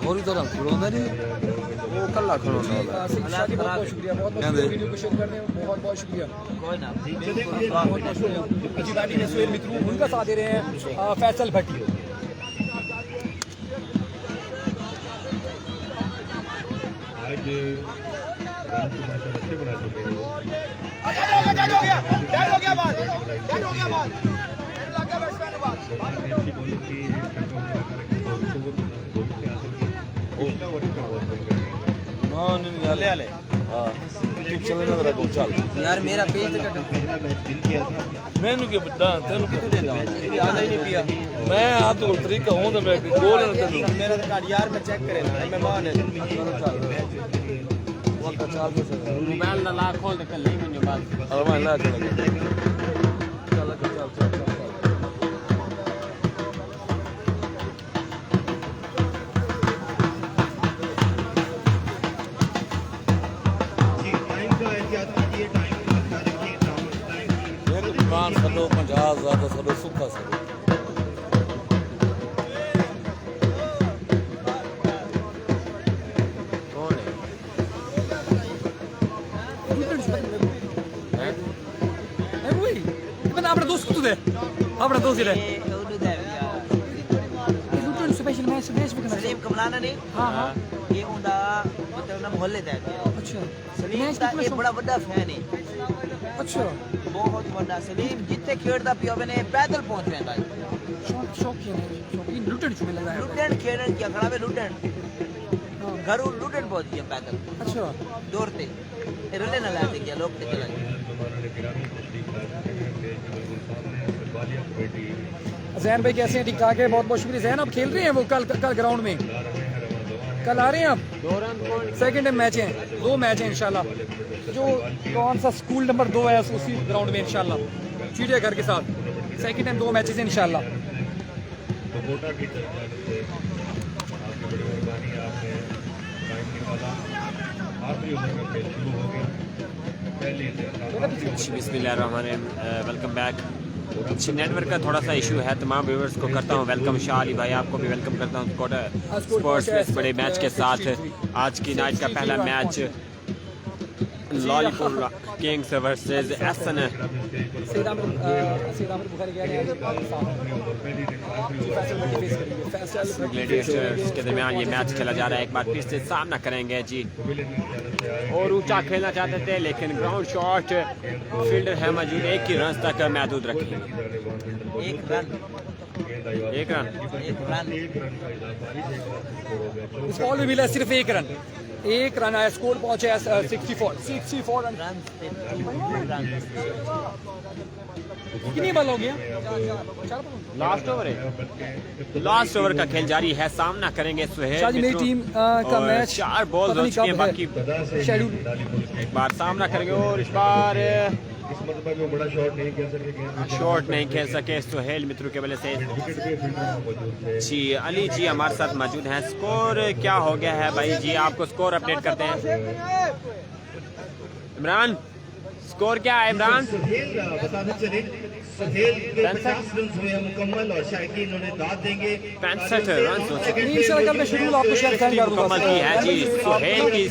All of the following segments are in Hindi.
और ही तरह खड़ोंदा नहीं वो कल्ला खड़ोंदा बहुत बहुत शुक्रिया बहुत बहुत वीडियो को शेयर करने में बहुत बहुत शुक्रिया कोई ना बहुत बहुत शुक्रिया अजीबानी ने सुहेल मित्रू उनका साथ दे रहे हैं फैसल भट्टी आज अच्छे बना चुके हैं यार मेरा पेज मैनू के बता तेनू आधा ही नहीं पिया मैं आप तो तरीका हूं तो मैं गोल ना तेनू मेरा तो कार्ड यार मैं चेक करे ना मेहमान है मोबाइल ना ला खोल दे कल नहीं मुझे बात अरे मैं ला चल दुकान सलो 50 ज्यादा सलो सुखा सलो कौन है वही मैं अपना दोस्त को दे अपना दोस्त ही ले स्पेशल मैच मैच भी सलीम कमलाना ने हां हां ये उनका मतलब ना मोहल्ले दा अच्छा सलीम का एक बड़ा बड़ा फैन है अच्छा बहुत बड़ा सलीम जिथे खेड़दा पियो ने पैदल पहुंच रहा है शौकीन लुटन चुमे लग रहा है लुटन खेड़न क्या खड़ा है लुटन घरों लुटन पहुंच गया पैदल अच्छा दौड़ते रले ना लाते क्या लोग ते चला जैन भाई कैसे हैं ठीक ठाक है बहुत बहुत शुक्रिया जैन आप खेल रहे हैं वो कल ग्राउंड में कल आ रहे हैं आप सेकंड मैच है 2 मैच हैं इंशाल्लाह जो कौन सा स्कूल नंबर 2 है उसी ग्राउंड में इंशाल्लाह चिड़ियाघर के साथ सेकंड टाइम 2 मैचेस हैं इंशाल्लाह बिस्मिल्लाहिर्रहमानिर्रहीम वेलकम बैक कुछ नेटवर्क का थोड़ा सा इशू है तमाम व्यूवर्स को करता हूँ वेलकम शाह अली भाई आपको भी वेलकम करता हूँ स्पोर्ट्स में इस बड़े मैच के साथ आज की नाइट का पहला मैच लॉलीपुर किंग्स वर्सेस एसन ग्लैडिएटर्स के दरमियान ये मैच खेला जा रहा है एक बार फिर से सामना करेंगे जी और ऊंचा खेलना चाहते थे लेकिन ग्राउंड शॉट फील्डर है मौजूद 1 ही रन तक महदूद रखेंगे एक रन इस बॉल में मिला सिर्फ 1 रन आया स्कोर पहुंचे 64 रन कितनी बॉल हो गया लास्ट ओवर का खेल जारी है सामना करेंगे सुहेल मेरी टीम का मैच 4 बॉल हो चुके हैं बाकी शेड्यूल एक बार सामना करेंगे और इस बार इस मरतबा में बड़ा शॉट नहीं खेल सके सुहेल मित्रों के वजह से जी अली जी हमारे साथ मौजूद हैं स्कोर क्या हो गया है भाई जी आपको स्कोर अपडेट करते हैं इमरान स्कोर क्या है इमरान बताते चले सुहेल के 50 रन हुए हैं मुकम्मल और शायद इन्होंने दाद देंगे 65 रन शेड्यूल आपको शेयर कर मुकम्मल की है जी सुहेल की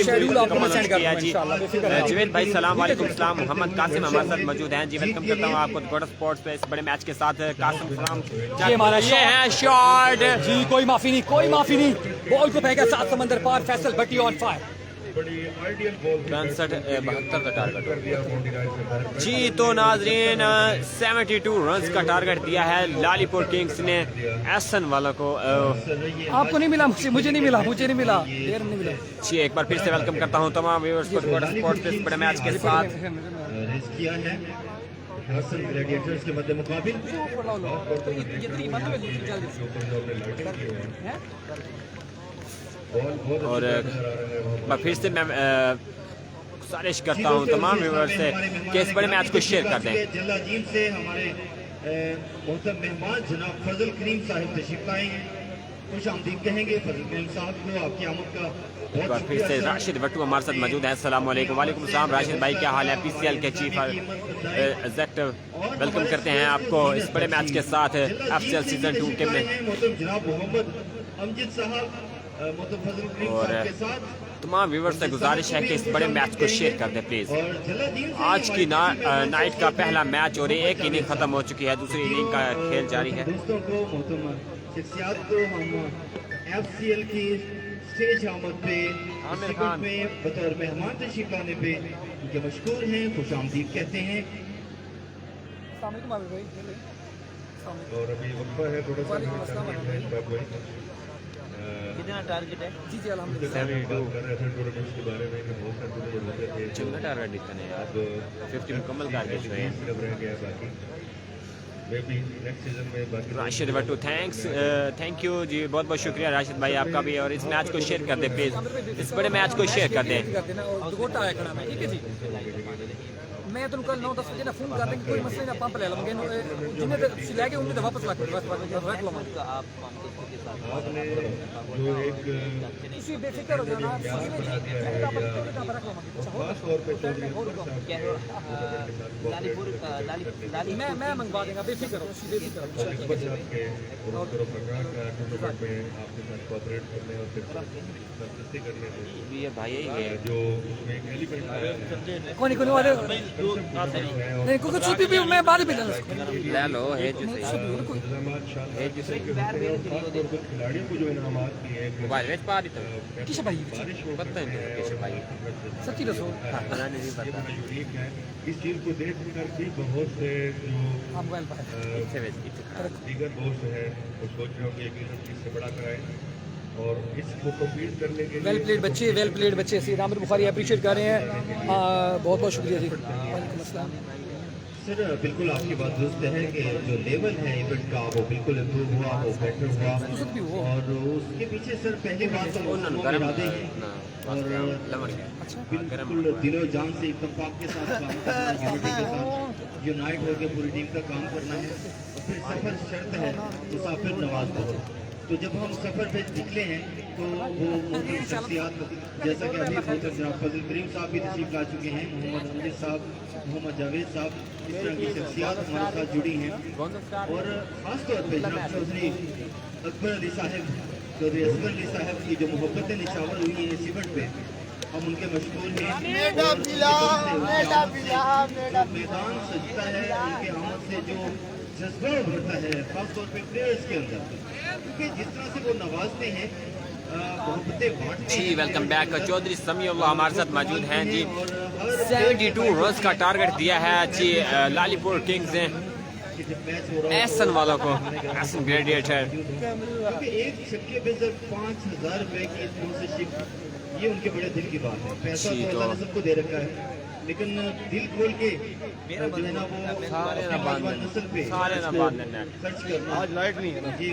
शेड्यूल आपको मुकम्मल सेंड किया जी कर जवेद भाई सलाम वालेकुम सलाम मोहम्मद कासिम हमारे साथ मौजूद हैं जी वेलकम करता हूं आपको गोड़ा स्पोर्ट्स पे इस बड़े मैच के साथ कासिम सलाम ये है शॉट जी कोई माफी नहीं बॉल को फेंका 7 समंदर पार फैसल भट्टी ऑन फायर 72 का टारगेट जी तो नाजरीन 72 रन्स का टारगेट दिया है लालीपुर किंग्स ने एसन वालों को आपको नहीं मिला मुझे नहीं मिला देर नहीं मिला जी एक बार फिर से वेलकम करता हूं तमाम व्यूअर्स को स्पोर्ट्स पे बड़े मैच के साथ किया है हसन ग्लैडिएटर्स के मध्य मुकाबिल और फिर से मैं गुजारिश करता हूँ तमाम व्यूअर्स से कि इस बड़े मैच को शेयर कर दें। जलाजीन से हमारे मोहतरम मेहमान जनाब फजल करीम साहिब तशरीफ लाएंगे खुश आमदीद कहेंगे फजल करीम साहब को आपकी आमद का एक बार फिर से राशिद भट्टू हमारे साथ मौजूद है। अस्सलाम वालेकुम। वालेकुम सलाम राशिद भाई, क्या हाल है? पीसीएल के चीफ एग्जेक्टिव वेलकम करते हैं आपको इस बड़े मैच के साथ एफसीएल सीजन 2 के में। जनाब मोहम्मद अमजद साहब मोहतरम फजल करीम और साहब के साथ तमाम व्यूवर्स से गुजारिश है कि इस बड़े मैच को शेयर कर दें प्लीज़। और जलादीन से आज की हमारी नाइट का पहला मैच और एक इनिंग खत्म हो चुकी है, दूसरी इनिंग का खेल जारी है। दोस्तों को मोहतरम शख्सियात को हम FCL की स्टेज आमद पे आमिर इस खान। इवेंट में बतौर मेहमान तशरीफ लाने पे उनके मशकूर हैं, खुश आमदीद कहते हैं। अस्सलाम वालेकुम आमिर भाई। अस्सलाम वालेकुम। और अभी वक्फा है थोड़ा सा वालेकुम अस्सलाम। कितना टारगेट है? जी जी अल्हम्दुलिल्लाह। बात कर रहे थे टूर्नामेंट्स के बारे में कि बहुत सारे टूर्नामेंट होते थे चंगा टारगेट निकलने यार, अब 50 मुकम्मल करके जो है। सिर्फ रह गया बाकी वे भी नेक्स्ट सीजन में बाकी राशिद भट्टू थैंक यू जी, बहुत बहुत शुक्रिया राशिद भाई आपका भी। और इस मैच को शेयर कर दें प्लीज़, इस बड़े मैच को शेयर कर दें। कर देना और दुगोटा आया खड़ा मैं, ठीक है जी। मैं तुम कल 9-10 बजे ना फोन कर देंगे, कोई मसला नहीं, पंप ले लूँगे जिन्हें लैगे उन्हें तो वापस रख रख लो आप दोस्तों के साथ आपने जो एक इसी बेफिक्र हो जाना खास तौर पे चौधरी लालीपुर लाली मैं मंगवा देगा, बेफिक्र हो बेफिक्र हो। निस्बत है आपके और फरहान का टूर्नामेंट में आपके साथ कोऑपरेट करने और फिर सरदस्ती करने में ये भाई यही है जो उसमें एक एलिमेंट आया है कौन वाले नहीं कुछ भी मैं बाद में लेना ले लो है जो सही इंतजामात शानदार किस्म के होते हैं और खासतौर पर खिलाड़ियों को जो इनामात दिए हैं मोबाइल में पा दी तो किसे भाई बारिश हो पता है नहीं किसे भाई सच्ची दसो पता नहीं ये पता बड़ा यूनिक है। इस चीज़ को देख कर भी बहुत से जो आप मोबाइल पर इसे भेज दीगर दोस्त हैं वो सोच रहे हो कि एक चीज़ से बड़ा कराएं और इसको कम्पीट करने के वेल लिए प्लेड बच्चे सी आमिर बुखारी अप्रिशिएट कर रहे हैं। बहुत बहुत शुक्रिया जी। वालेकुम अस्सलाम। सर बिल्कुल आपकी बात दुरुस्त है कि जो लेवल है इवेंट का वो बिल्कुल इम्प्रूव हुआ, वो बेटर हुआ और उसके पीछे सर पहली बात तो मौसम के इरादे हैं और बिल्कुल दिलो जान से इत्तेफाक के साथ काम करना, यूनिटी के साथ यूनाइट होकर पूरी टीम का काम करना है। और फिर सफर शर्त है मुसाफिर नवाज करो। तो जब हम सफर पे निकले हैं तो वो शख्सियात जैसा कि अभी जनाब फजल करीम साहब भी तशरीफ ला चुके हैं, मोहम्मद अमजद साहब, मोहम्मद जावेद साहब, इस तरह की शख्सियात हमारे साथ जुड़ी हैं। और ख़ासतौर पर जनाब चौधरी अकबर अली साहब, चौधरी असगर अली साहब की जो मोहब्बतें निशावर हुई हैं इस इवेंट पे, हम उनके मशहूर हैं। मैदान सजता है उनके आमद से, जो जज्बा उभरता है खासतौर पे प्लेयर्स के अंदर, क्योंकि जिस तरह से वो नवाजते हैं मोहब्बतें बांटते जी। हैं। Welcome back. चौधरी समीउल्लाह हमारे साथ मौजूद हैं जी। 72 रन्स का टारगेट दिया है जी लालीपुर किंग्स ने एहसन वालों को, एहसन ग्रेडिएटर। क्योंकि एक छक्के पे सर 5,000 रुपए की स्पॉन्सरशिप, ये उनके बड़े दिल की बात है। पैसा जी, तो तो- अल्लाह ने सबको दे रखा है, लेकिन दिल खोल के जो है ना वो सारे ना अपनी बांध नौजवान नस्ल पे सारे ना बांध देना। खर्च करना, आज लाइट नहीं है ना, ये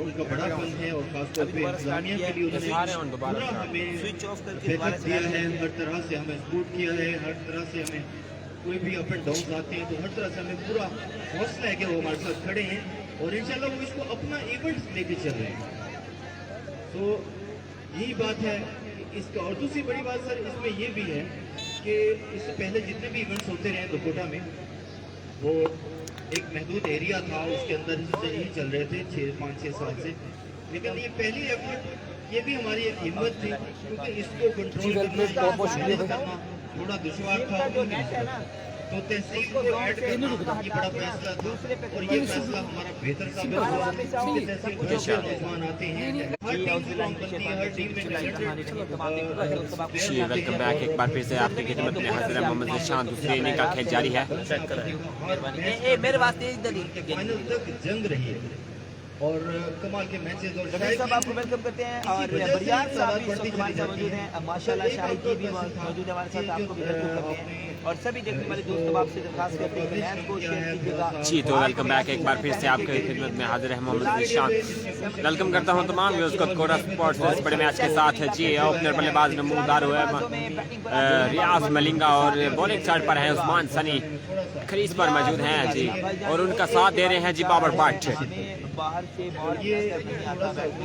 उनका बड़ा फन है। और खासतौर पे इंतजामिया के लिए सारे उन्होंने और दोबारा पूरा start। हमें स्विच ऑफ करके बेहतर दोबारा दिया है, हर तरह से हमें सपोर्ट किया है, हर तरह से हमें कोई भी अप एंड डाउन आते हैं तो हर तरह से हमें पूरा हौसला है कि वो हमारे साथ खड़े हैं और इंशाल्लाह वो इसको अपना इवेंट लेके चल रहे हैं। तो यही बात है इसका। और दूसरी बड़ी बात सर इसमें ये भी है कि इससे पहले जितने भी इवेंट्स होते रहे लखोटा में, वो एक महदूद एरिया था, उसके अंदर से ही चल रहे थे 5-6 साल से। लेकिन ये पहली एफर्ट, ये भी हमारी एक हिम्मत थी, क्योंकि इसको कंट्रोल करना थोड़ा दुश्वार था। तो तहसील को ऐड करना ये बड़ा फैसला था और ये फैसला हमारा बेहतर साबित हुआ। क्योंकि तहसील को जो नौजवान आते हैं, हर टीम की काम बनती है, हर टीम में जी वेलकम बैक। एक बार फिर से आपकी खिदमत में हाजिर है मोहम्मद निशान। दूसरी इनिंग का खेल जारी है। मेरे वास्ते एक दलील फाइनल तक जंग रही है और कमाल के मैचेस। और रमेश साहब आपको वेलकम करते हैं और बरियात साहब भी इस वक्त हमारे साथ मौजूद हैं। माशाल्लाह शाहिद जी भी मौजूद है हमारे साथ, आपको भी वेलकम करते हैं। और सभी देखने वाले दोस्तों आपसे दरखास्त करते हैं कि मैच को शेयर कीजिएगा। जी तो वेलकम बैक। एक बार फिर से आपकी खिदमत में हाजिर है मोहम्मद निशान। वेलकम करता हूं तमाम व्यूअर्स को कोटा स्पोर्ट्स इस बड़े मैच के साथ है जी। ओपनर बल्लेबाज नमूदार हुए रियाज मलिंगा और बॉलिंग साइड पर है उस्मान सनी, क्रीज पर मौजूद हैं जी और उनका साथ दे रहे हैं जी बाबर भट्ट। बाहर से ये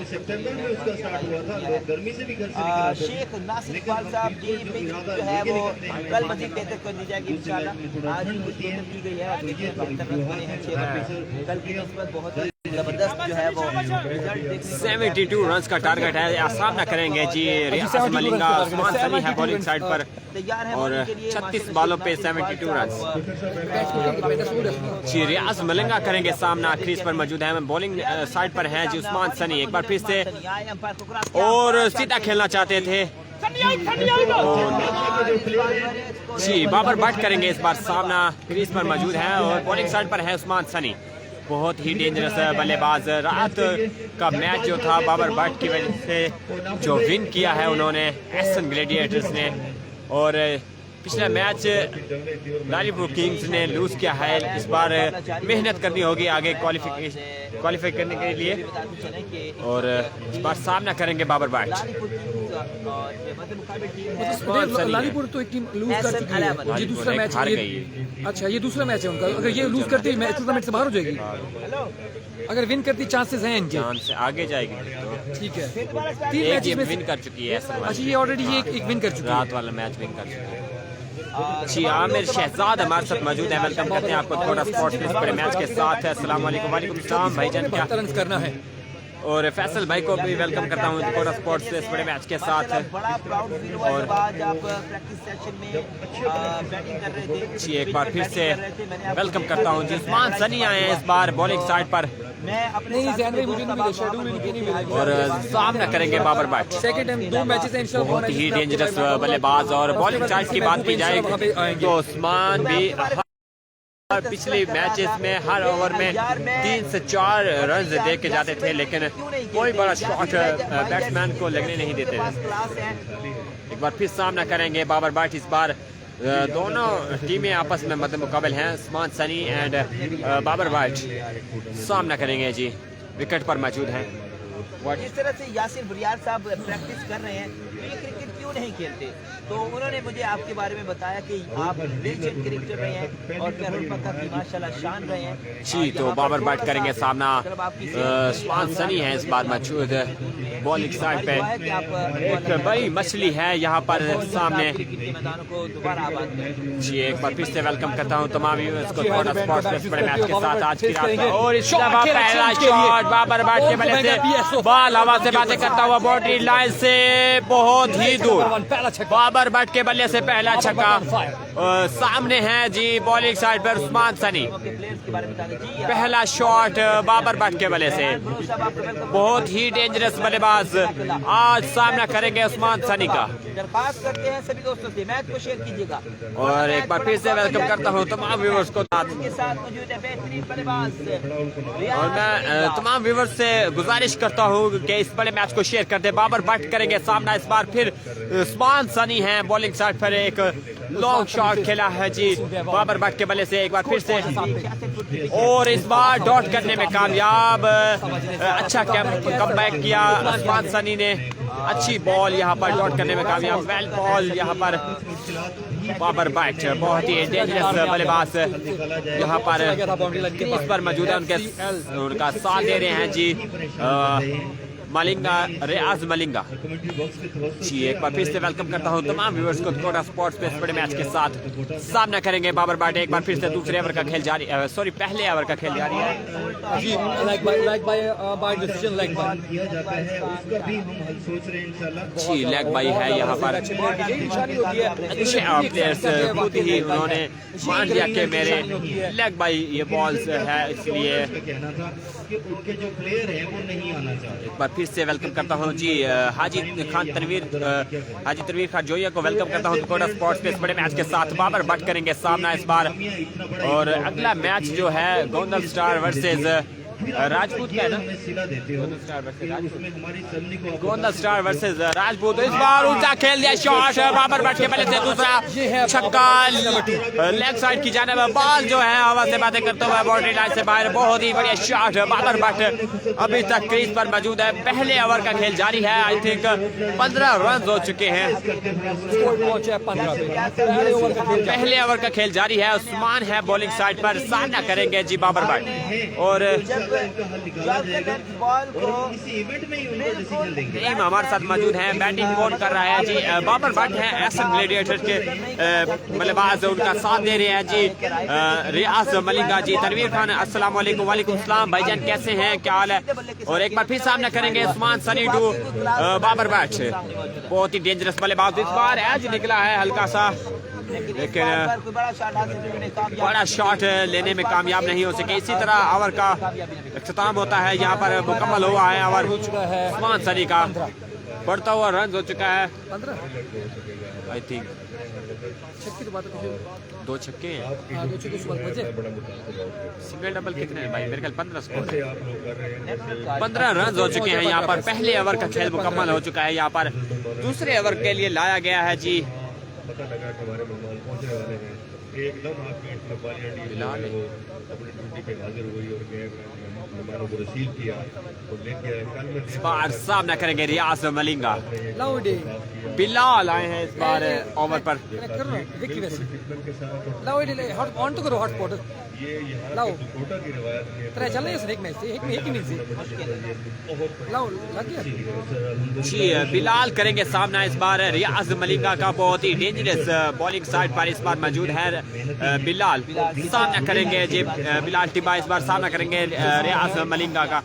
सितंबर में उसका स्टार्ट हुआ था, लोग गर्मी से भी घर से निकल आते थे। शेख नासिर इकबाल साहब जी पिच जो है वो कल मजीद बेहतर कर दी जाएगी इंशाल्लाह। आज भी बेहतर की गई है और बेहतर बने हैं 6 कल की नस्बत बहुत जबरदस्त जो है वो रिजल्ट देखने 72 रन का टारगेट है, सामना करेंगे जी रियाज मलिंगा। उस्मान सनी है बॉलिंग साइड पर तैयार है और 36 बॉलों पे 72 रन। जी रियाज मलिंगा करेंगे सामना, क्रीज पर मौजूद है, बॉलिंग साइड पर है जी उस्मान सनी। एक बार फिर से और सीधा खेलना चाहते थे जी बाबर भट्ट करेंगे इस बार सामना, क्रीज पर मौजूद है और बॉलिंग साइड पर है उस्मान सनी। बहुत ही डेंजरस बल्लेबाज। रात का मैच जो था बाबर भट्ट की वजह से जो विन किया है उन्होंने एसन ग्लैडिएटर्स ने, और पिछला मैच लालीपुर किंग्स ने लूज किया है। इस बार मेहनत करनी होगी आगे क्वालिफाई करने के लिए और इस बार सामना करेंगे बाबर भट्ट। लालीपुर तो एक टीम लूज कर चुकी है, ये दूसरा मैच हार ये, गई। अच्छा ये दूसरा मैच है उनका। अगर ये लूज करती है टूर्नामेंट से बाहर हो जाएगी, अगर विन करती चांसेस हैं इनके, जान से आगे जाएगी। ठीक है। 3 एक मैचेस ये में विन कर चुकी है एसन अच्छा ये ऑलरेडी ये एक विन कर चुकी है। रात वाला मैच विन कर चुकी है जी। आमिर शहजाद हमारे साथ मौजूद है, वेलकम करते हैं आपको थोड़ा स्पोर्ट्स में बड़े मैच के साथ। अस्सलाम वालेकुम। वालेकुम सलाम भाईजान, क्या रन करना है। और फैसल भाई को भी वेलकम करता हूँ थोड़ा स्पोर्ट्स से इस बड़े मैच के साथ। बड़ा प्राउड फील हुआ जब आज आप प्रैक्टिस सेशन में बैटिंग कर रहे थे जी एक बार फिर से वेलकम करता हूँ जी। उस्मान सनी आए हैं इस बार बॉलिंग साइड पर मैं अपने नहीं जैन भाई मुझे नहीं मिले, शेड्यूल में नहीं मिले। और सामना करेंगे Babar Bhatt. Second time 2 matches हैं इंशाल्लाह। बहुत ही डेंजरस बल्लेबाज और बॉलिंग साइड की बात की जाए तो उस्मान भी पिछले मैचेस में हर ओवर में 3 से 4 रन दे के जाते थे, लेकिन कोई बड़ा शॉट बैट्समैन को लगने नहीं देते थे। एक बार फिर सामना करेंगे बाबर भट्ट। इस बार दोनों टीमें आपस में मद्दे मुकाबल हैं, उस्मान सनी एंड बाबर भट्ट सामना करेंगे जी। विकेट पर मौजूद हैं। जिस तरह से यासिर बुरियार साहब प्रैक्टिस कर रहे हैं तो ये क्रिकेट क्यों नहीं खेलते, तो उन्होंने मुझे आपके बारे में बताया कि आप लेजेंड क्रिकेटर रहे हैं और कैरोल पक्का की माशाल्लाह शान रहे हैं जी। तो बाबर भट्ट करेंगे सामना, उस्मान सनी है इस बार मौजूद बॉलिंग साइड पे। एक बड़ी मछली है यहाँ पर सामने मैदानों को दोबारा आबाद करें जी। एक बार फिर से वेलकम करता हूँ तमाम व्यूअर्स को थोड़ा स्पोर्ट्स में बड़े मैच के साथ आज की रात का। और इस दफा पहला शॉट बाबर भट्ट के बल्ले से, बॉल हवा से बातें करता हुआ बाउंड्री लाइन से बहुत ही दूर। बाबर भट्ट के बल्ले से पहला छक्का। सामने है जी बॉलिंग साइड पर उस्मान सनी। पहला शॉट बाबर भट्ट के बल्ले से, बहुत ही डेंजरस बल्लेबाज आज सामना करेंगे उस्मान सनी का। दरखास्त करते हैं सभी दोस्तों से मैच को शेयर कीजिएगा। और एक बार फिर से वेलकम करता हूँ तमाम व्यूअर्स को। के साथ मौजूद है बेहतरीन बल्लेबाज और मैं तमाम व्यूअर्स से गुजारिश करता हूँ कि इस बड़े मैच को शेयर करते। बाबर भट्ट करेंगे सामना, इस बार फिर उस्मान सनी है बॉलिंग साइड पर। एक लॉन्ग शॉट खेला है जी बाबर भट्ट के बल्ले से एक बार फिर से, और इस बार डॉट करने में कामयाब। अच्छा कमबैक किया उस्मान सनी ने, अच्छी बॉल यहाँ पर डॉट करने में कामयाब। वेल बॉल यहाँ पर बाबर भट्ट, बहुत ही डेंजरस बल्लेबाज यहाँ पर क्रीज पर मौजूद है। उनका साथ दे रहे हैं जी मलिंगा, रियाज मलिंगा जी। एक बार फिर से वेलकम करता हूँ तमाम व्यूअर्स को कोटा स्पोर्ट्स पे बड़े मैच के साथ। सामना करेंगे बाबर भट्ट। एक बार फिर से दूसरे ओवर का खेल जारी, सॉरी पहले ओवर का खेल जारी है जी। Like by decision like by किया जाता है उसका भी हम हल सोच रहे हैं इंशाल्लाह जी। लेग बाई है यहाँ पर। अच्छे प्लेयर्स खुद ही उन्होंने मान लिया कि मेरे लेग बाई ये बॉल्स है, इसलिए कहना था कि उनके जो प्लेयर हैं वो नहीं आना चाहते। एक बार फिर से वेलकम करता हूँ जी हाजी तनवीर खान जोया को वेलकम करता हूँ कोटा स्पोर्ट्स पे इस बड़े मैच के साथ। बाबर भट्ट करेंगे सामना इस बार, और अगला मैच जो है गोंदल स्टार वर्सेस राजपूत का है ना, गोंदल स्टार वर्सेस राजपूत। इस बार ऊंचा खेल दिया शॉट बाबर भट्ट के बल्ले से, दूसरा छक्का लेग साइड की जाने में। बॉल जो है हवा से बातें करते हुए बाउंड्री लाइन से बाहर, बहुत ही बढ़िया शॉट। बाबर भट्ट अभी तक क्रीज पर मौजूद है। पहले ओवर का खेल जारी है, आई थिंक 15 रन हो चुके हैं। पहले ओवर का खेल जारी है। उस्मान है बॉलिंग साइड पर, सामना करेंगे जी बाबर भट्ट। और इनका हल निकाला जाएगा बॉल को और इसी इवेंट में ही उनको डिसीजन देंगे। टीम हमारे साथ मौजूद है, बैटिंग कौन कर रहा है जी? बाबर भट्ट है, एसएम ग्लैडिएटर्स के बल्लेबाज, उनका साथ दे रहे हैं जी रियाज मलिंगा जी। तनवीर खान अस्सलाम वालेकुम। वालेकुम सलाम भाईजान, कैसे हैं, क्या हाल है? और एक बार फिर सामना करेंगे उस्मान सनी टू बाबर भट्ट। बहुत ही डेंजरस बल्लेबाज, इस बार एज निकला है हल्का सा, लेकिन बड़ा शॉट लेने में कामयाब नहीं हो सके। इसी तरह ओवर का अख्ताम होता है, यहाँ पर मुकम्मल हुआ है ओवर उस्मान सनी का। बढ़ता हुआ रन हो चुका है 15 आई थिंक, छक्के तो बात है, 2 छक्के हैं। 2 छक्के सुबह बचे। सिंगल डबल कितने हैं भाई? मेरे ख्याल 15 स्कोर है। आप लोग कर रहे हैं 15 रन हो चुके हैं यहाँ पर। पहले ओवर का खेल मुकम्मल हो चुका है, यहाँ पर दूसरे ओवर के लिए लाया गया है जी। पता लगा कि हमारे मेहमान पहुंचने वाले हैं, एकदम आपकी क्लब वाली टीम जो है वो अपनी ड्यूटी पे हाजिर हुई और गए मेहमानों को रिसीव किया और लेके आए। कल में इस बार सामना करेंगे रियाज मलिंगा। लाउडी बिलाल आए हैं इस बार ओवर पर। कनेक्ट करो ना विक्की वैसे किस्मत के साथ लाउडी हॉट ऑन तो करो हॉटस्पॉट ये यहाँ लाओ के कोटा की रिवायत में ट्राई चल रही है सर, एक मैच से एक इनिंग से लाओ लग गया। जी बिलाल करेंगे सामना इस बार रियाज मलिंगा का। बहुत ही डेंजरस बॉलिंग साइड पर इस बार मौजूद है बिलाल। सामना करेंगे जी बिलाल टिब्बा, इस बार सामना करेंगे रियाज मलिंगा का।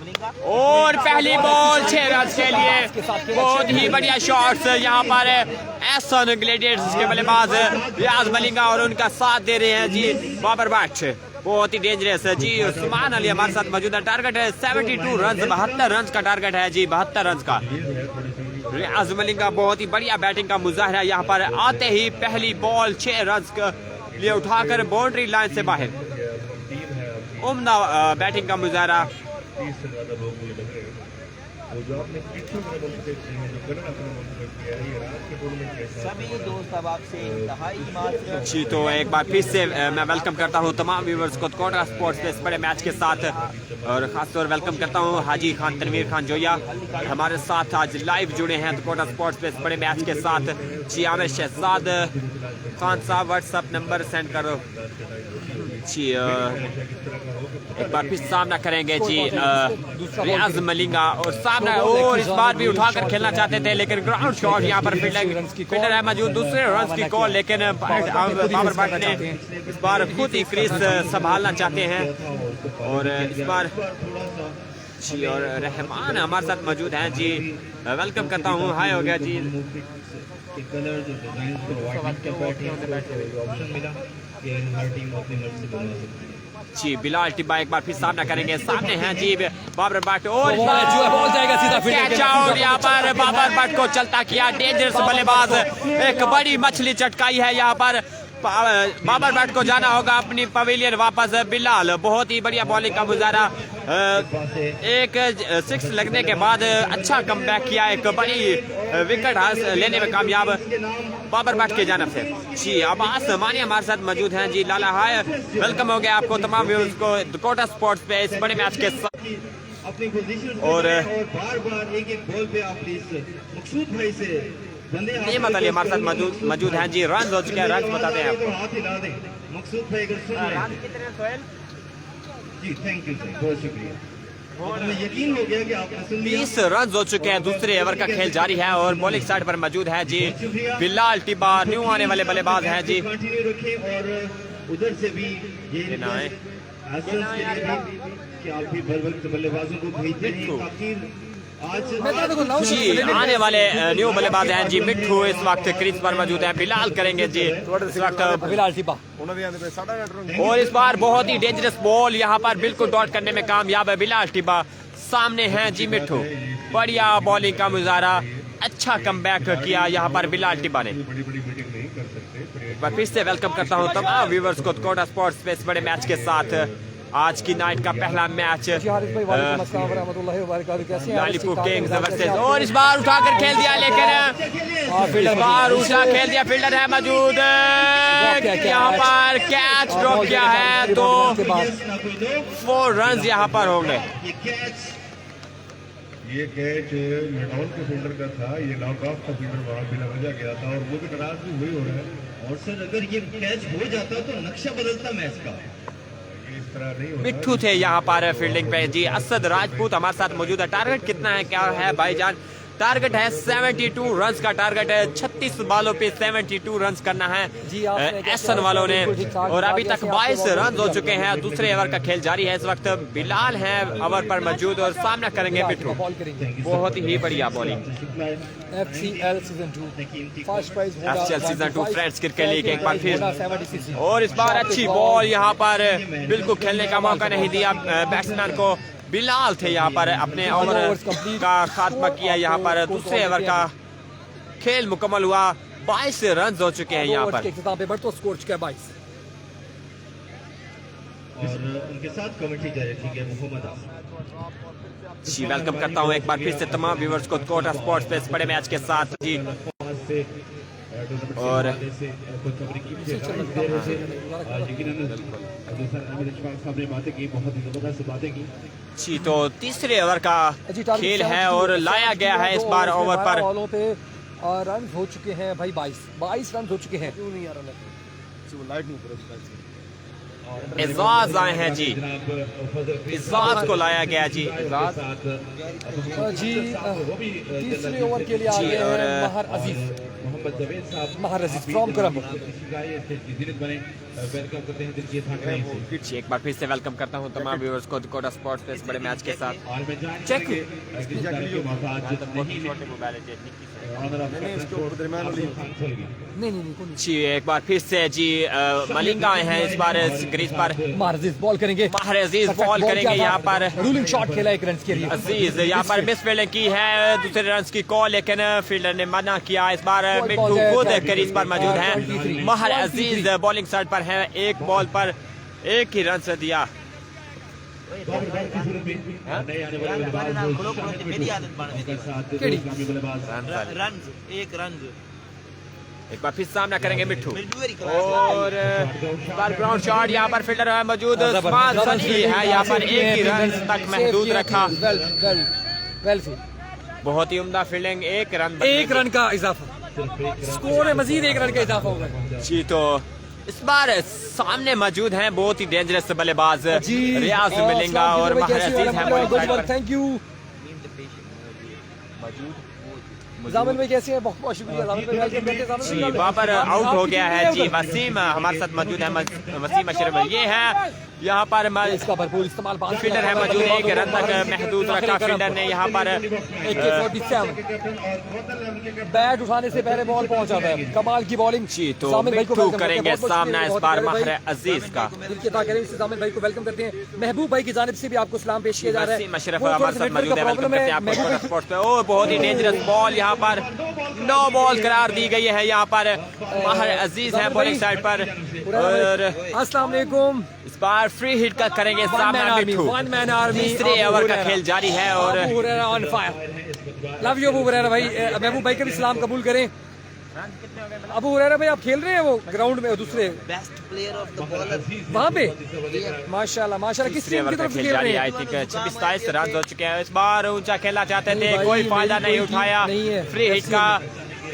और पहली बॉल 6 रन के लिए, बहुत ही बढ़िया शॉट्स यहाँ पर एसएम ग्लैडिएटर्स के बल्लेबाज रियाज मलिंगा और उनका साथ दे रहे हैं जी बाबर भट्ट। बहुत ही डेंजरस है जी। उस्मान अली हमारे साथ मौजूद है। टारगेट है 72 रन, 72 रन का टारगेट है जी, 72 रन का। रियाज मलिंगा बहुत ही बढ़िया बैटिंग का मुजाहरा यहाँ पर। आते ही पहली बॉल 6 रन के लिए उठाकर बाउंड्री लाइन से बाहर। उम्दा बैटिंग का मुजाहरा। 30 से ज्यादा लोग मुझे लग रहे हैं। वो जो आपने पिछले टूर्नामेंट से जो कनाडा टूर्नामेंट में किया है, ये रात के टूर्नामेंट के साथ सभी दोस्त अब आपसे इंतहाई मात्र जी। तो एक बार फिर से मैं वेलकम करता हूँ तमाम व्यूवर्स को कोटा स्पोर्ट्स पे इस बड़े मैच के साथ, और खासतौर वेलकम करता हूँ हाजी खान तनवीर खान जोया हमारे साथ आज लाइव जुड़े हैं कोटा स्पोर्ट्स पे इस बड़े मैच के साथ। जी आमिर शहजाद खान साहब व्हाट्सअप नंबर सेंड करो जी। एक बार फिर सामना करेंगे जी रियाज मलिंगा और सामना, और इस बार भी उठाकर खेलना चाहते थे लेकिन ग्राउंड शॉट यहाँ पर फील्डर है मौजूद। दूसरे रन की कॉल, लेकिन बाबर भट्ट ने इस बार खुद ही क्रीज संभालना चाहते हैं। और इस बार जी और रहमान हमारे साथ मौजूद हैं जी, वेलकम करता हूँ। हाय हो गया जी। कलर जो डिजाइन ऑप्शन मिला कि हर टीम अपनी मर्जी से बनवा सकती है। जी बिलाल टिब्बा एक बार फिर सामना करेंगे। सामने हैं जी बाबर भट्ट और बॉल जाएगा सीधा कैच आउट यहाँ पर। बाबर भट्ट को चलता किया, डेंजरस बल्लेबाज, एक बड़ी मछली चटकाई है यहाँ पर। बाबर भट्ट को जाना होगा अपनी पवेलियन वापस। बिलाल बहुत ही बढ़िया बॉलिंग का मुजाहरा, एक 6 लगने के बाद अच्छा कमबैक किया, एक बड़ी विकेट लेने में कामयाब बाबर भट्ट की जानब से। जी अब्बास मानी हमारे साथ मौजूद हैं जी। लाला हाय, वेलकम हो गया आपको तमाम व्यूअर्स को कोटा स्पोर्ट्स पे इस बड़े मैच के साथ। अपनी पोजीशन और बार-बार एक बॉल पे आप प्लीज मकसूद भाई से नेमत अली हमारे साथ मौजूद हैं जी। रन हो चुके हैं, रन बताते हैं आपको। हाथ हिला दें मकसूद भाई अगर सुन रहे हैं जी, थैंक यू सर, बहुत शुक्रिया। हमें यकीन हो गया कि आपने सुन लिया। 20 रन हो चुके हैं, दूसरे ओवर का खेल जारी है और बॉलिंग साइड पर मौजूद है जी बिलाल टिब्बा, न्यू आने वाले बल्लेबाज हैं जी। कंटिन्यू रखें और उधर से भी ये एसेंस के लिए भी कि आप भी वक्त बल्लेबाजों को भेजते हैं ताकि आज जी आने वाले न्यू बल्लेबाज हैं जी। मिट्ठू इस वक्त क्रीज पर मौजूद है। बिलाल करेंगे जी इस वक्त बिलाल टिब्बा। और इस बार बहुत ही डेंजरस बॉल यहाँ पर बिल्कुल डॉट करने में कामयाब है बिलाल टिब्बा। सामने हैं जी मिट्ठू, बढ़िया बॉलिंग का मुजाहरा, अच्छा कमबैक किया यहाँ पर बिलाल टिब्बा ने। बड़ी बड़ी मीटिंग नहीं कर सकते। एक बार फिर से वेलकम करता हूँ तमाम व्यूवर्स को कोटा स्पोर्ट्स पे इस बड़े मैच के साथ। आज की नाइट का पहला मैच लालीपुर किंग्स वर्सेस, और इस बार उठाकर खेल दिया लेकिन इस बार उठा खेल दिया, फील्डर है मौजूद यहाँ पर, कैच ड्रॉप किया है तो 4 रन यहाँ पर होंगे। ये कैच लटौल के फील्डर का था, ये नॉक ऑफ का फील्डर वहां बिना वजह गया था और वो भी नाराज भी हुई हो रहा है। और सर अगर ये कैच हो जाता तो नक्शा बदलता मैच का। ये इस तरह नहीं होता। मिट्ठू थे यहाँ पर फील्डिंग पे जी। असद राजपूत हमारे साथ मौजूद है। टारगेट कितना है, क्या है भाईजान? टारगेट है 72 रन्स का टारगेट है। 36 बॉलों पे 72 रन्स करना है जी, आपने क्या एसन वालों ने। बिल्कुल ठीक ठाक और अभी बता तक दिया, 22 आपको रन हो चुके हैं। दूसरे ओवर का खेल जारी है इस वक्त। बिलाल हैं ओवर पर मौजूद और सामना करेंगे मिट्ठू। बॉल करेंगे। बहुत ही बढ़िया bowling. FCL season 2 first prize होगा FCL season 2 friends cricket league एक बार फिर। 76। और इस बार अच्छी बॉल यहाँ पर बिल्कुल खेलने का मौका नहीं दिया बैट्समैन को। बिलाल थे यहाँ पर, अपने ओवर का खात्मा किया। यहाँ पर दूसरे ओवर का खेल मुकम्मल हुआ। 22 रन हो चुके हैं यहाँ पर। बढ़तो स्कोर चुका है 22। और उनके साथ कमेंट्री डायरेक्टर है मोहम्मद आसिफ जी वेलकम करता हूँ एक बार फिर से तमाम व्यूअर्स को कोटा स्पोर्ट्स पे इस बड़े मैच के साथ जी। और जी तो तीसरे ओवर का खेल है और लाया गया है इस बार ओवर पर। बॉलों पे रन हो चुके हैं भाई 22 रन हो चुके हैं। एजाज आए हैं जी। एजाज को लाया गया जी। एजाज जी तीसरे ओवर के लिए आ गए हैं महर अजीज फ्रॉम करम। जी एक बार फिर से वेलकम करता हूं तमाम व्यूअर्स को कोटा स्पोर्ट्स पे इस बड़े मैच के साथ। चेक नहीं जी एक बार फिर से जी मलिंगा आए हैं इस बार क्रीज पर। महर अजीज बॉल करेंगे। महर अजीज बॉल करेंगे यहाँ पर। रूलिंग शॉट खेला 1 रन के लिए। अजीज यहाँ पर मिस फील्डिंग की है, दूसरे रन की कॉल, लेकिन फील्डर ने मना किया। इस बार मिट्ठू खुद क्रीज पर मौजूद है। महर अजीज बॉलिंग साइड पर है। एक बॉल पर 1 ही रन से दिया। एक बार फिर सामना करेंगे मिट्ठू। और ग्राउंड शॉट यहाँ पर फील्डर है मौजूद। सनी है यहाँ पर 1 ही रन तक महदूद रखा। बहुत ही उम्दा फील्डिंग। 1 रन का इजाफा स्कोर है, मजीद 1 रन का इजाफा होगा जी। तो इस बार सामने मौजूद हैं बहुत ही डेंजरस बल्लेबाज रियाज मिलेंगा और महर अजीज हैं। थैंक यू जामिल भाई, कैसे हैं? बहुत बहुत शुक्रिया जामिल भाई। जी वहाँ पर आउट हो गया है जी। वसीम हमारे साथ मौजूद है। वसीम अशरफ ये है यहाँ पर इसका भरपूर इस्तेमाल। फील्डर है मौजूद। 1 रन तक महदूद रखा फील्डर ने यहाँ पर। बैट उठाने से पहले बॉल पहुंच जाता है। कमाल की बॉलिंग जी। तो मिट्ठू करेंगे सामना इस बार महर अजीज का। जामिल भाई को वेलकम करते हैं। महबूब भाई की जानिब से भी आपको सलाम पेश किया जा रहा है। वसीम अशरफ हमारे साथ मौजूद है। वेलकम करते हैं आपको कोटा स्पोर्ट्स पे। ओ बहुत ही डेंजरस बॉल यहाँ पर नो बॉल करार दी गई है। यहाँ पर महर अजीज है बॉलिंग साइड पर। और अस्सलाम वालेकुम। इस बार फ्री हिट का करेंगे सामना मिट्ठू। 1 मैन आर्मी। तीसरे ओवर का खेल जारी है और on fire. Love you Abu Huraira भाई। महबूब भाई का भी सलाम कबूल करें। अबू हुरैरा भाई आप खेल रहे हैं वो ग्राउंड में दूसरे best player of the bowler वहाँ पे? माशाल्लाह माशाल्लाह। किस टीम की तरफ से खेल रहे हैं? आई थिंक 26-27 रन हो चुके हैं। इस बार ऊंचा खेलना चाहते थे, कोई फायदा नहीं उठाया फ्री हिट का।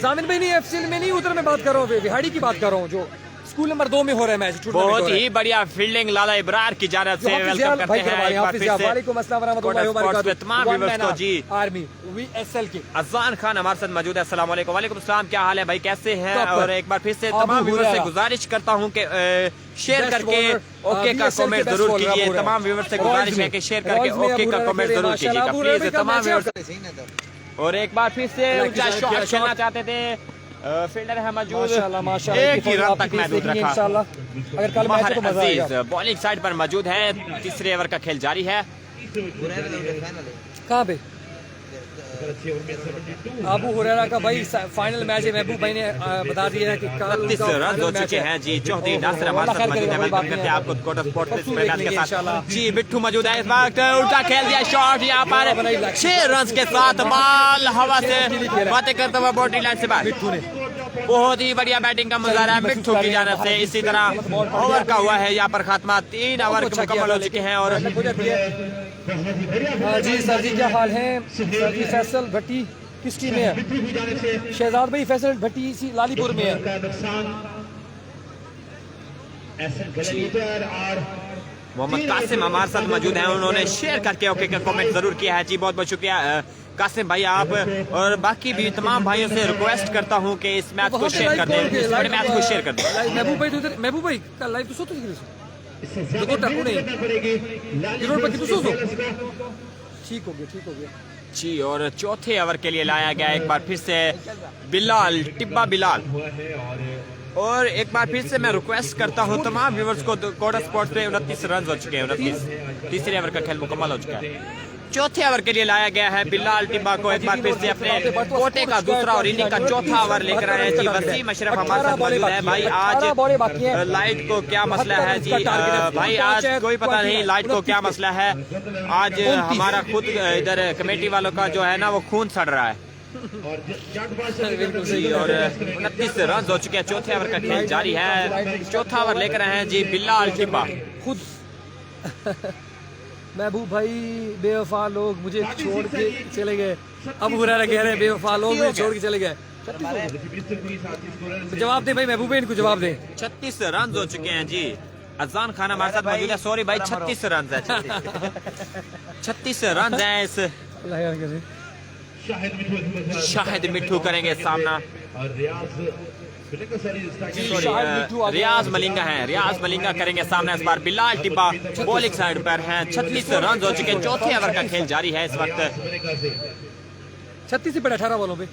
जामिन भाई नहीं, FCL में नहीं, उधर मैं बात कर रहा हूँ, विहाड़ी की बात कर रहा हूँ जो स्कूल नंबर 2 में हो रहा है मैच। बहुत ही बढ़िया फील्डिंग लाला इब्रार की जानिब से। वेलकम करते हैं एक बार फिर से वालेकुम अस्सलाम वरहमतुल्लाहि वबरकातुहू। तमाम व्यूअर्स को जी। आर्मी VSL के अजान खान हमारे साथ मौजूद है। अस्सलाम वालेकुम। वालेकुम सलाम। क्या हाल है भाई, कैसे हैं? और एक बार फिर से तमाम व्यूअर्स से गुजारिश करता हूँ कि शेयर करके ओके का कमेंट जरूर कीजिए। तमाम व्यूअर्स से गुजारिश है कि शेयर करके ओके का कमेंट जरूर कीजिएगा प्लीज तमाम व्यूअर्स। और एक बार फिर से ऊंचा शॉट खेलना चाहते थे। फील्डर है मौजूद। 1 ही रन तक महदूद रखा। अगर कल मैच तो मजा आएगा। बॉलिंग साइड पर मौजूद है। तीसरे ओवर का खेल जारी है। कहाँ पे? अबू हुरैरा का भाई फाइनल मैच है। महबूब भाई ने बता दिया है कि 30 रन हो चुके हैं जी। चौधरी नासिर हमारे साथ मौजूद है। वेलकम करते हैं आपको कोटा स्पोर्ट्स पे मैच के साथ जी। मिट्ठू मौजूद है इस वक्त। उल्टा खेल दिया शॉट यहाँ पर 6 रन के साथ। बॉल हवा से बातें करते हुए बाउंड्री लाइन से बाहर। मिट्ठू ने बहुत ही बढ़िया बैटिंग का मुजाहरा है मिट्ठू की जानिब से। इसी तरह ओवर का हुआ है यहाँ पर खात्मा। 3 ओवर मुकम्मल हो चुके हैं। और जी सर जी क्या हाल है? सर जी फैसल भट्टी किस टीम में है? शहजाद भाई फैसल भट्टी इसी लालीपुर में है। मोहम्मद कासिम हमारे साथ मौजूद हैं, उन्होंने शेयर करके ओके का कमेंट जरूर किया है जी, बहुत बहुत शुक्रिया कासिम भाई आप। और बाकी भी तमाम भाइयों से रिक्वेस्ट करता हूँ कि इस मैच को शेयर कर दें, इस बड़े मैच को शेयर कर दें। महबूब भाई कल लाइव तो सोचो देखो टाकू नहीं गिरोड पर कितु सोचो ठीक हो गया जी। और चौथे ओवर के लिए लाया गया एक बार फिर से बिलाल, टिब्बा बिलाल। और एक बार फिर से मैं रिक्वेस्ट करता हूं तमाम व्यूअर्स को, कोडा स्पोर्ट्स पे 29 रन हो चुके हैं, 29 तीसरे ओवर का खेल मुकम्मल हो चुका है। चौथे ओवर के लिए लाया गया है बिलाल टिब्बा को, एक बार फिर से अपने कोटे का दूसरा और इनिंग का चौथा ओवर लेकर आए हैं जी। वसीम अशरफ हमारे साथ मौजूद है। भाई आज लाइट को क्या मसला है जी? भाई आज कोई पता नहीं लाइट को क्या मसला है। आज हमारा खुद इधर कमेटी वालों का जो है ना वो खून सड़ रहा है जी। और 29 रन हो चुके हैं, चौथे ओवर का खेल जारी है। चौथा ओवर लेकर आए हैं जी बिलाल टिब्बा खुद। महबूब भाई बेवफा लोग मुझे छोड़ के चले गए, अब हुरैरा कह रहे हैं बेवफा लोग मुझे छोड़ के चले गए। जवाब दे भाई महबूब इनको जवाब दे। 36 रन हो चुके हैं जी। अजान खान हमारे साथ मौजूद है। सॉरी भाई 36 रन है, 36 रन है इस शाहिद मिठू करेंगे सामना। रियाज मलिंगा हैं, रियाज मलिंगा करेंगे सामना इस बार। बिलाल टिब्बा बॉलिंग साइड पर हैं। 36 रन हो चुके हैं, चौथे ओवर का खेल जारी है इस वक्त। 36 से पड़े 18 बॉलों पे,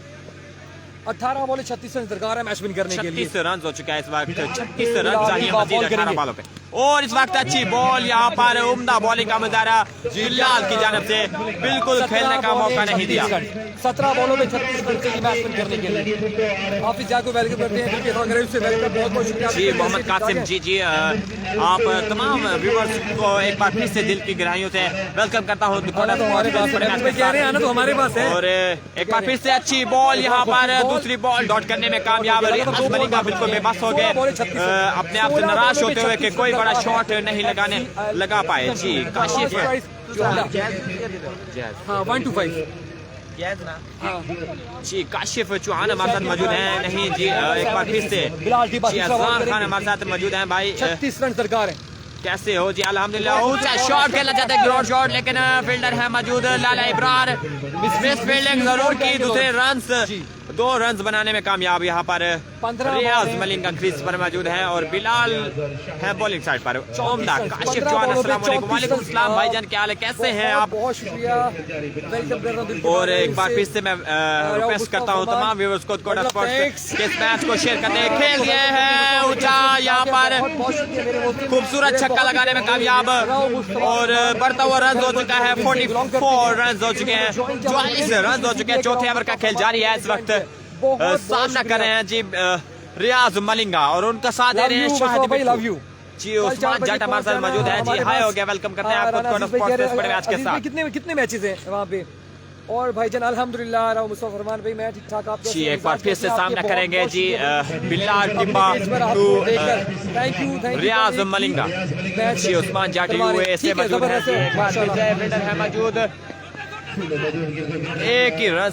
18 बॉल 36 रन दरकार है मैच विन करने के लिए। 36 रन हो चुका है इस वक्त, 36 रन चाहिए मजीद 18 बॉलों पे। और इस वक्त अच्छी बॉल यहाँ पर, उम्दा बॉलिंग का मुजाहरा बिलाल की जानिब से, बिल्कुल खेलने का मौका नहीं दिया। 17 बॉलों में 36 रन चाहिए मैच विन करने के लिए। आप इस को वेलकम करते हैं, बहुत शुक्रिया जी। मोहम्मद कासिम जी आप तमाम व्यूअर्स को एक बार फिर से दिल की गहराइयों से वेलकम करता हूँ। हमारे पास है। और एक बार फिर से अच्छी बॉल यहाँ पर, दूसरी बॉल डॉट करने में कामयाब। रियाज मलिंगा बिल्कुल बेबस हो गए, अपने आप से निराश होते हुए कि कोई बड़ा शॉट नहीं लगा पाए जी। काशिफ हाँ 1 to 5 जी। काशिफ चौहान हमारे साथ मौजूद हैं। नहीं जी एक बार फिर से अज़ान खान हमारे साथ मौजूद हैं। भाई 36 रन दरकार है। कैसे हो जी? अल्हम्दुलिल्लाह। ऊंचा शॉट खेलना चाहते हैं, ग्राउंड शॉट, लेकिन फील्डर है मौजूद लाला इब्रार। मिस फील्डिंग जरूर की, दूसरे रन्स 2 रन बनाने में कामयाब। यहाँ पर रियाज मलिंगा क्रीज पर मौजूद है और बिलाल है बॉलिंग साइड पर। उम्दा काशिफ चौहान अस्सलाम वालेकुम। वालेकुम सलाम भाईजान, क्या हाल है, कैसे हैं आप? बहुत शुक्रिया, वेलकम कर रहा हूं। और एक बार फिर से मैं रिक्वेस्ट करता हूँ तमाम व्यूअर्स को कोडा स्पोर्ट्स के इस मैच को शेयर करते हैं। खेल दिए हैं ऊंचा, यहाँ पर खूबसूरत छक्का लगाने में कामयाब और बढ़ता हुआ रन हो चुका है। 44 रन हो चुके हैं, 44 रन हो चुके हैं। चौथे ओवर का खेल जारी है इस वक्त। सामना कर रहे हैं जी रियाज मलिंगा और उनका साथ दे रहे हैं शाहिद मिठू जी। उस्मान जट हमारे साथ मौजूद है जी। हाय हो गया, वेलकम करते हैं आपको कोडा स्पोर्ट्स पे बड़े मैच के साथ। कितने मैचेस हैं वहाँ पे? और भाईजान अल्हम्दुलिल्लाह राव मुस्तफा फरमान भाई मैं ठीक ठाक। आप जी एक बार फिर से सामना करेंगे जी बिलाल टिब्बा टू रियाज मलिंगा जी। उस्मान जाटी हुए से मौजूद है जी। एक बार फिर से फील्डर है मौजूद। एक ही रन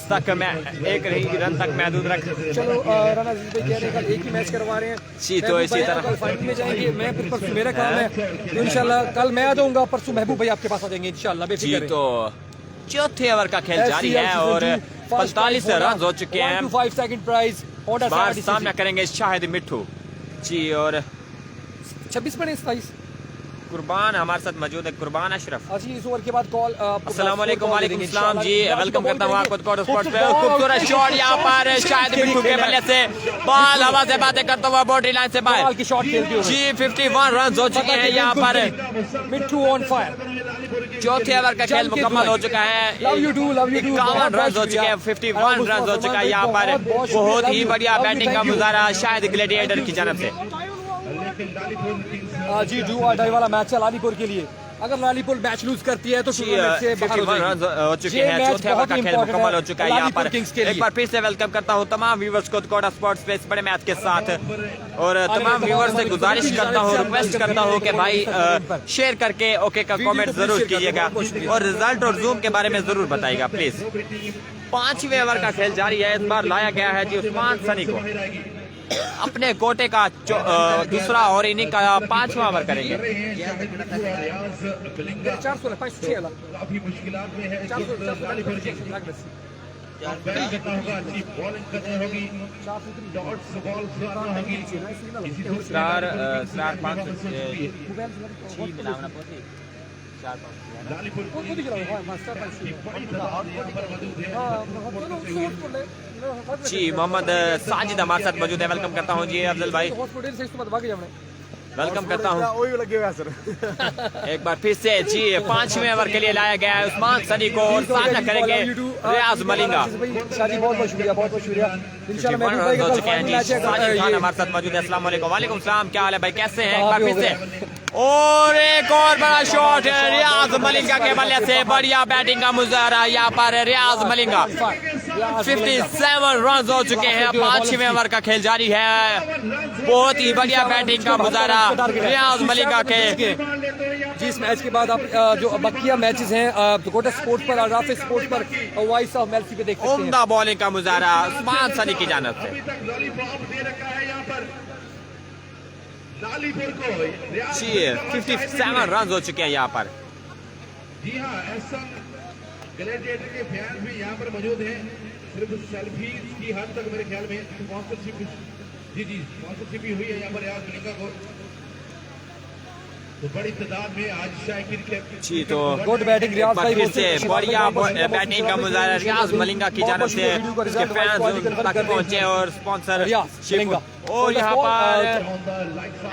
तक महदूद रख। चलो राना अजीज भाई कह रहे हैं कल एक ही मैच करवा रहे हैं जी, तो इसी तरह कल फाइनल में जाएंगे। मैं फिर परसों मेरा काम है तो इंशाल्लाह कल मैं आ जाऊंगा, परसों महबूब भाई आपके पास आ जाएंगे इंशाल्लाह जी। बेफिक्र तो चौथे ओवर का खेल जारी है और 45 रन हो चुके हैं। 5 सेकंड प्राइज बार सामना करेंगे शाहिद मिठू जी। और 26 पर 27 कुर्बान हमारे साथ मौजूद है, कुर्बान अशरफ। इस ओवर के बाद कॉल अस्सलाम वालेकुम। वालेकुम सलाम जी, वेलकम करता हूँ आपको कोडा स्पोर्ट्स पे। खूबसूरत शॉट यहाँ पर शाहिद मिठू के बल्ले से, बॉल हवा से बातें करता हुआ बाउंड्री लाइन से बाहर की शॉट खेलती हुई जी। 51 रन हो चुके हैं यहाँ पर। मिठू ऑन फायर। चौथे ओवर का खेल मुकम्मल हो चुका है। 51 रन हो चुके हैं, 51 रन हो चुका है यहाँ पर। बहुत ही बढ़िया बैटिंग का मुजाहरा शाहिद ग्लैडिएटर की जानब से जी। डू और डाई वाला मैच है लालीपुर के लिए। अगर लालीपुर मैच लूज करती है तो टूर्नामेंट से बाहर हो जाएगी। हो चुके हैं, चौथे ओवर का खेल मुकम्मल हो चुका है यहाँ पर। एक बार फिर से वेलकम करता हूँ तमाम व्यूअर्स को कोडा स्पोर्ट्स पे इस बड़े मैच के साथ। और तमाम व्यूअर्स से गुजारिश करता हूँ, रिक्वेस्ट करता हूँ कि भाई शेयर करके ओके का कमेंट जरूर कीजिएगा और रिजल्ट और जूम के बारे में जरूर बताइएगा प्लीज। 5वें ओवर का खेल जारी है। इस बार लाया गया है जी उस्मान सनी को। अपने कोटे का दूसरा और इनिंग का 5वां ओवर करेंगे। 400 5-6 वाला काफी मुश्किलात में है 400 बैटिंग करना होगा, अच्छी बॉलिंग करनी होगी, डॉट्स बॉल मारना होगी। स्टार 5 लालीपुर बड़ी तादाद पर मौजूद है। जी मोहम्मद साजिद हमारे साथ मौजूद है। वेलकम करता हूँ जी अफजल भाई, वेलकम करता हूँ। एक बार फिर से जी 5वें ओवर के लिए लाया गया है उस्मान सनी को और सामना करेंगे रियाज मलिंगा। शादी बहुत बहुत शुक्रिया, बहुत बहुत शुक्रिया। इंशाल्लाह मैं हो चुके हैं जी। साजिद खान हमारे साथ मौजूद है। अस्सलाम वालेकुम। वालेकुम सलाम, क्या हाल है भाई, कैसे हैं? एक बार फिर से और एक और बड़ा शॉट है रियाज मलिंगा के बल्ले से। बढ़िया बैटिंग का मुजाहरा यहाँ पर रियाज मलिंगा। 57 रन हो चुके हैं। 5वें ओवर का खेल जारी है। बहुत ही बढ़िया बैटिंग का मुजाहरा रियाज मलिंगा के। जी इस मैच के बाद आप जो बकिया मैचेस हैं कोटा स्पोर्ट्स पर, राफे स्पोर्ट्स पर, वॉइस ऑफ मेल्सी पे देख सकते हैं। उम्दा बॉलिंग का मुजाहरा उस्मान सनी की जानिब से। लॉलीपॉप दे रखा है यहाँ पर लालीपुर को। जी 57 रन हो चुके हैं यहाँ पर। जी हाँ, ऐसा ग्लैडिएटर के फैन भी यहाँ पर मौजूद हैं। सिर्फ सेल्फी की हद तक मेरे ख्याल में स्पॉन्सरशिप स्पॉन्सरशिप भी हुई है यहाँ पर रियाज मलिंगा को। तो बड़ी तादाद में आज शायकीन के जी तो गुड बैटिंग रियाज भाई, फिर से बढ़िया बैटिंग का मुजाहरा रियाज मलिंगा की जानिब से। उसके फैंस तक पहुंचे और स्पॉन्सरशिप और यहाँ पर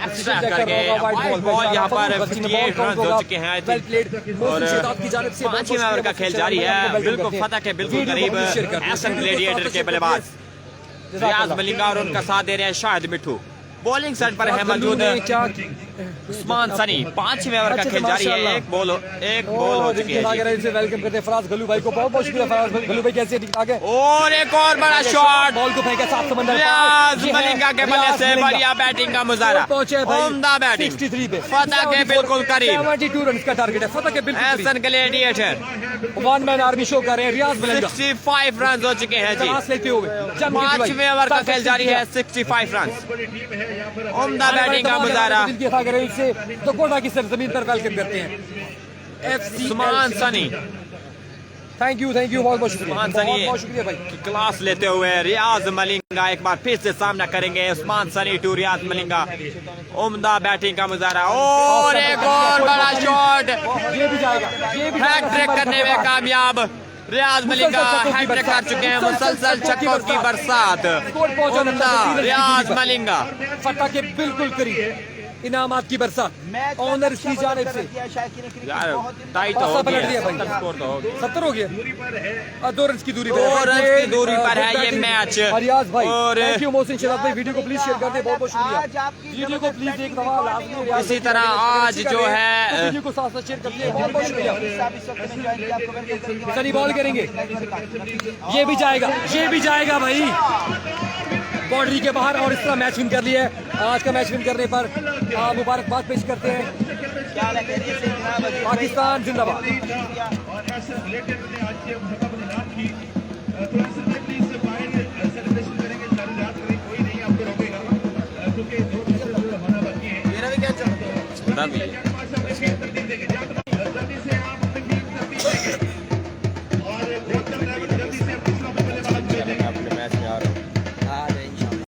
एक्स्ट्रा करके वाइड बॉल यहाँ पर 58 रन हो चुके हैं और 5वें ओवर का खेल जारी है। बिल्कुल फतह के बिल्कुल करीब एसन ग्लैडिएटर के बल्लेबाज रियाज मलिंगा और उनका साथ दे रहे हैं शाहिद मिठू। बॉलिंग साइड पर है मौजूद उस्मान सनी। 5वें ओवर का खेल जारी है। एक बॉल हो चुकी है। वेलकम करते हैं फराज गलू भाई को, बहुत बहुत शुक्रिया फराज गलू भाई, कैसे ठीक ठाक है? और एक और बड़ा शॉट बॉल को फेंका सात समंदर रियाज मलिंगा के बल्ले से। बढ़िया बैटिंग का मुजाहरा, उम्दा बैटिंग, 63 पे फतह के बिल्कुल करीब। 72 रन का टारगेट है, फतह के बिल्कुल एसन gladiator one man army show कर रहे हैं रियाज मलिंगा। 65 रन हो चुके हैं जी। क्लास लेते हुए 5वें ओवर का खेल जारी है। 65 रन, उम्दा बैटिंग का मुजाहरा तो कोटा की सरजमीन पर वेलकम करते हैं उस्मान सनी। थैंक यू बहुत बहुत शुक्रिया, उस्मान सनी बहुत शुक्रिया भाई। की क्लास लेते हुए रियाज मलिंगा एक बार फिर से सामना करेंगे। उस्मान सनी टू रियाज मलिंगा, उम्दा बैटिंग का मुजाहरा और एक और बड़ा शॉट। ये भी जाएगा, ये भी हैट्रिक करने में कामयाब रियाज मलिंगा। हैट्रिक कर चुके हैं, मुसलसल छक्कों की बरसात। उम्दा रियाज मलिंगा, फतह के बिल्कुल करीब, इनामात की बरसात ऑनर की जानिब से। यार टाइट हो पलट दिया गया, भाई। 70 स्कोर तो हो गया। 70 हो गया, 2 रन की दूरी 2 रन की दूरी पर है ये मैच। रियाज भाई और थैंक यू मोहसिन शराफ भाई, वीडियो को प्लीज शेयर कर दे, बहुत बहुत शुक्रिया। वीडियो को प्लीज एक दफा लाजमी रियाज इसी तरह आज जो है वीडियो को साथ साथ शेयर कर दिए, बहुत बहुत शुक्रिया। सनी बॉल करेंगे, ये भी जाएगा, ये भी जाएगा भाई बाउंड्री के बाहर। और इस तरह मैच विन कर लिया है। आज का मैच विन करने पर मुबारकबाद पेश करते हैं। पाकिस्तान जिंदाबाद। और ऐसा ग्लैडिएटर ने आज की सफलता की। थोड़ा सा प्लीज फाइन सेलिब्रेशन करेंगे, सारी रात करेंगे, कोई नहीं आपको रोकेगा क्योंकि 2 मैचेस होना बाकी है। मेरा भी क्या चल रहा है?